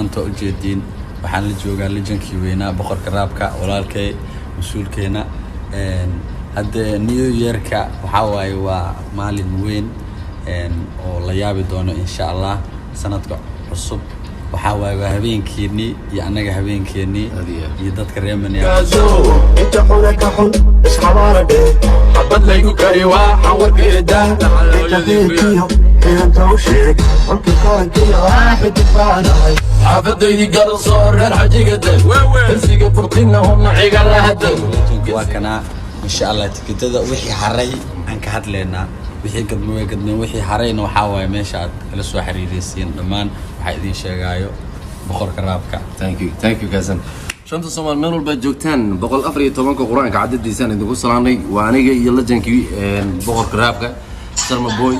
maanta u jeedin waxaan la joogaa legendkii weynaa boqorka raabka walaalkay masuulkeena hadda new yearka waxa waaye waa maalin weyn oo la yaabi doono insha Allah sanadka cusub waxa waaye habeenkeeni iyo anaga habeenkeeni iyo dadka reeman inta xulaka xul isxabarade xabad laygu kari waa xawarkeeda tabeekiyo inta u sheeg qolka qarankiyo waaxid faanahay xaafadaydi garan soo reer xajigada halsiga furqina hum ciga la haday waa kana insha Allah tikidada wixii haray aan ka hadleynaa wixii gadmay wixii harayna waxa waaye meesha aad kala soo xiriiraysiin dhamaan waxa idin sheegayo boqorka raabka. thank you Kazan shanta Soomaal meel walba joogtaan 114 quraanka cadadiisana idinku salaanay waa aniga iyo legendkii boqorka raabka Sharma Boy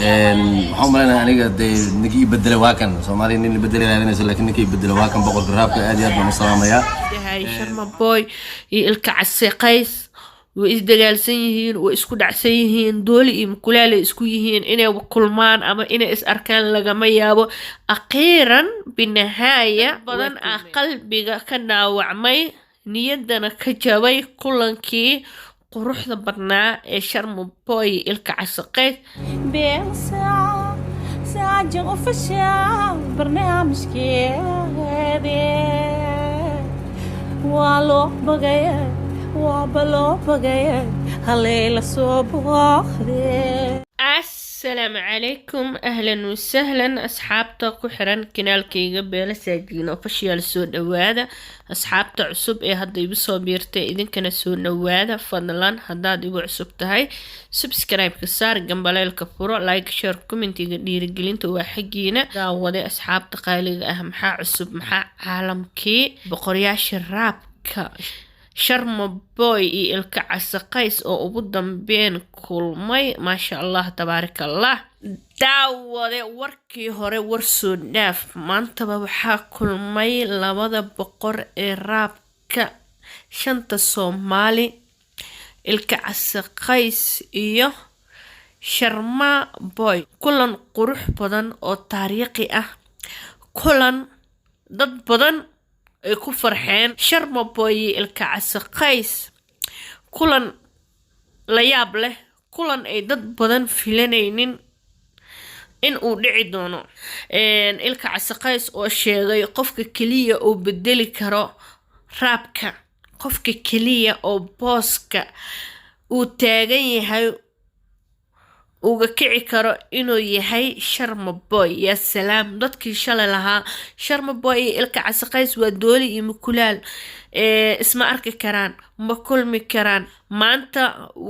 waxaan maleynaa aniga nigi beddelay waa kan Soomaali nin beddelay laakiin laakiin nigi beddelay waa kan boqorka raabka aad iyo aad baan u salaamayaa Sharma Boy iyo ilka casqays وإسدجالسين يهين وإسكودعسين يهين دولي مكلال إسكو يهين إنه وكلمان أما إنه إس أركان لجمع يابو أخيرا بالنهاية بدن أقل بيجا كنا وعمي نيدنا كجوي كلن كي قروح ضبطنا شرم بوي الكعسقيت بين ساعة جغف الشام برنامج كيدي والو بغير وابلو بغير هليلة صباح السلام عليكم أهلا وسهلا أصحابتا كحران كنالكي قبل ساجين وفشيال سو دوادا أصحابتا عصب هادا يبسو بيرتا إذن كان سو دوادا فضلان هادا يبو عصب تهي سبسكرايب كسار جنبالا الكفورو لايك شير كومنتي ديرجلين توا حقينا داودا أصحابتا قايلي أهم حا عصب محا عالم كي بقرياش الراب Sharma Boy iyo ilka casqays oo ugu dambeyn kulmay ma sha Allah tabarakallah daawade warkii hore war soo dhaaf maanta waxa kulmay labada boqor ee raabka shanta Soomaali ilka casqays iyo Sharma Boy kulan qurux badan oo taariikhi ah kulan dad badan ay ku farxeen Sharma Boy ilka casqays kulan la yaab leh kulan ay dad badan filanaynin in uu dhici doono ilka casqays oo sheegay qofka kaliya oo bedeli karo raabka qofka kaliya oo booska uu taagan yahay uga kici karo inuu yahay Sharma Boy ya salaam dadkii shalay lahaa Sharma Boy ilka casqays waa dooli iyo mukulaal isma arki karaan ma kulmi karaan maanta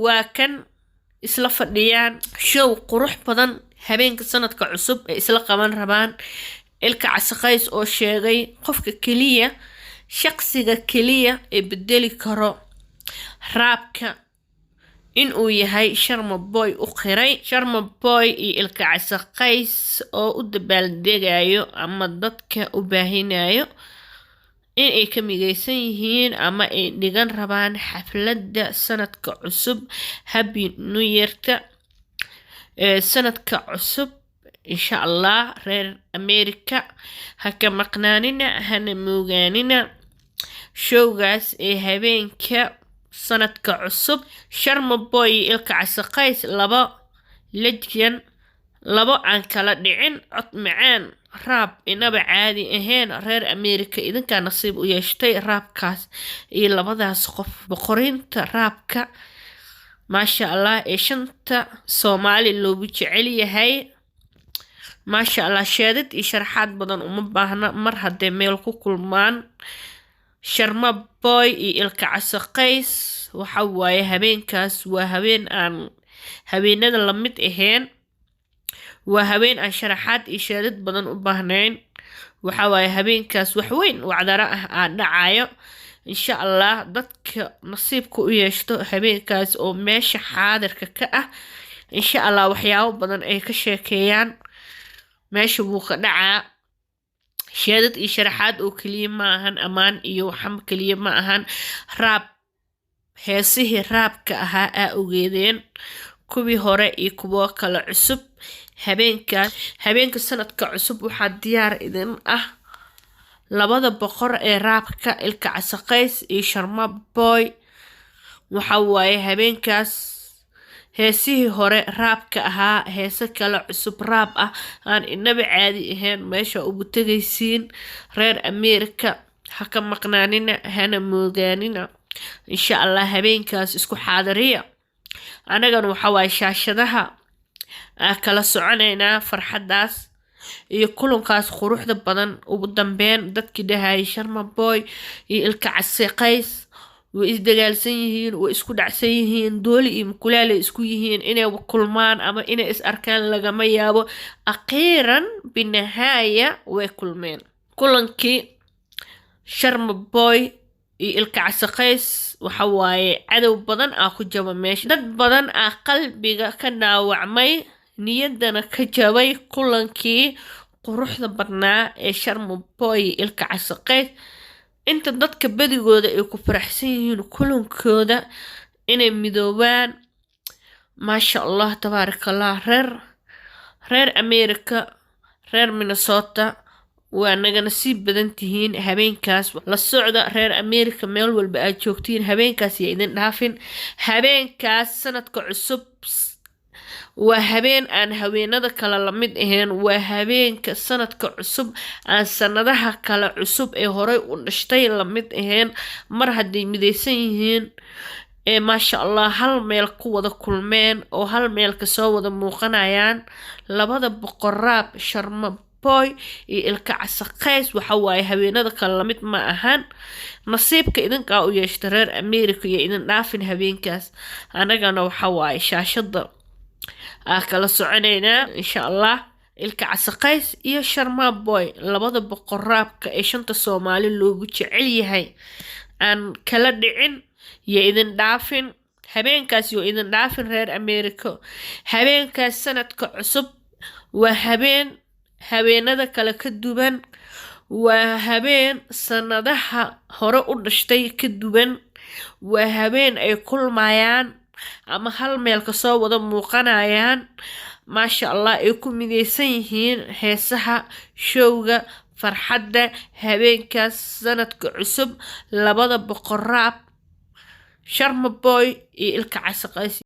waa kan isla fadhiyaan show qurux badan habeenka sanadka cusub ee isla qaban rabaan ilka casqays oo sheegay qofka kaliya shakhsiga kaliya ee bedeli karo raabka in uu yahay Sharma Boy u qiray Sharma Boy iyo ilka casqays oo u dabaaldegayo ama dadka u baahinayo in ay ka migaysan yihiin ama ay dhigan rabaan xafladda sanadka cusub happy new year sanadka cusub insha Allah reer America haka maqnaanina hana moogaanina showgaas ee habeenka sanadka cusub Sharma Boy ilka casqays laba legend laba aan kala dhicin cod macaan raab inaba caadi ahayn reer America idinka nasiib u yeeshtay raabkaas iyo labadaas qof boqorinta raabka ma sha Allah ee shanta Soomaali loogu jecel yahay ma sha Allah sheedad iyo sharaxaad badan uma baahna mar haddii meel ku kulmaan Sharma Boy iyo ilka casqays waxa waaye habeenkaas waa habeen aan habeenada la mid ahayn waa habeen aan sharaxaad iyo sheedad badan u baahnayn waxa waaye habeenkaas wax weyn wacdara ah dhacayo insha Allah dadka nasiibku u yeeshto habeenkaas oo meesha xaadirka ka ah insha Allah waxyaabo badan ay ka sheekeeyaan meesha wuu ka dhacaa sheedad iyo sharaxaad oo kaliya ma ahan amaan iyo waxam kaliya ma ahan raab heesihii raabka ahaa ogeedeen kuwii hore iyo kuwa kale cusub habeenka sanadka cusub waxaa diyaar idin ah labada boqor ee raabka ilka casaqays iyo sharma boy waxa waaye habeenkaas heesihii hore raabka ahaa heese kale cusub raab ah aan inaba caadi ahayn meesha ugu tegaysiin reer Ameerika ha ka maqnaanina hana moogaanina insha Allah habeenkaas isku xaadariya anagana waxa waaye shaashadaha kala soconaynaa farxadaas iyo kulankaas quruxda badan ugu dambeyn dadkii dhahay sharma boy iyo ilka casaqays way isdagaalsan yihiin way isku dhacsan yihiin dooli iyo mukulaale isku yihiin inay kulmaan ama inay is arkaan lagama yaabo akhiiran binahaaya way kulmeen kulankii sharma boy iyo ilka casaqays waxa waaye cadow badan ku jaba meesha dad badan qalbiga ka dhaawacmay niyadana ka jabay kulankii quruxda badnaa ee sharma boy ilka casaqays inta dadka badigooda ay ku faraxsan yihiin kulankooda inay midoobaan maasha Allah tabaarakallah reer Ameerika reer Minnesota waa naga nasiib badan tihiin habeenkaas la socda reer Ameerika meel walba aad joogtiin habeenkaas iyo idin dhaafin habeenkaas sanadka cusub waa habeen aan haweenada kala la mid ahayn waa habeenka sanadka cusub aan sanadaha kala cusub ee hore u dhashtay la mid ahayn mar haday midaysan yihiin ee maasha Allah hal meel ku wada kulmeen oo hal meel ka soo wada muuqanayaan labada boqor raab sharma boy iyo ilka casaqays waxa waaye haweenada kala la mid ma ahan nasiibka idinka u yeeshta reer Ameerika iyo idin dhaafin habeenkaas anagana waxa waaye shaashada kala soconaynaa insha Allah ilka casaqays iyo sharma boy labada boqor raabka ee shanta Soomaali loogu jecel yahay aan kala dhicin iyo idin dhaafin habeenkaas iyo idin dhaafin reer Ameerika habeenkaas sanadka cusub waa habeenada kale ka duwan waa habeen sanadaha hore u dhashtay ka duwan waa habeen ay kulmayaan ama hal meel ka soo wada muuqanayaan maasha Allah ay ku midaysan yihiin heesaha showga farxadda habeenkaas sanadka cusub labada boqor raab sharma boy iyo ilka casaqays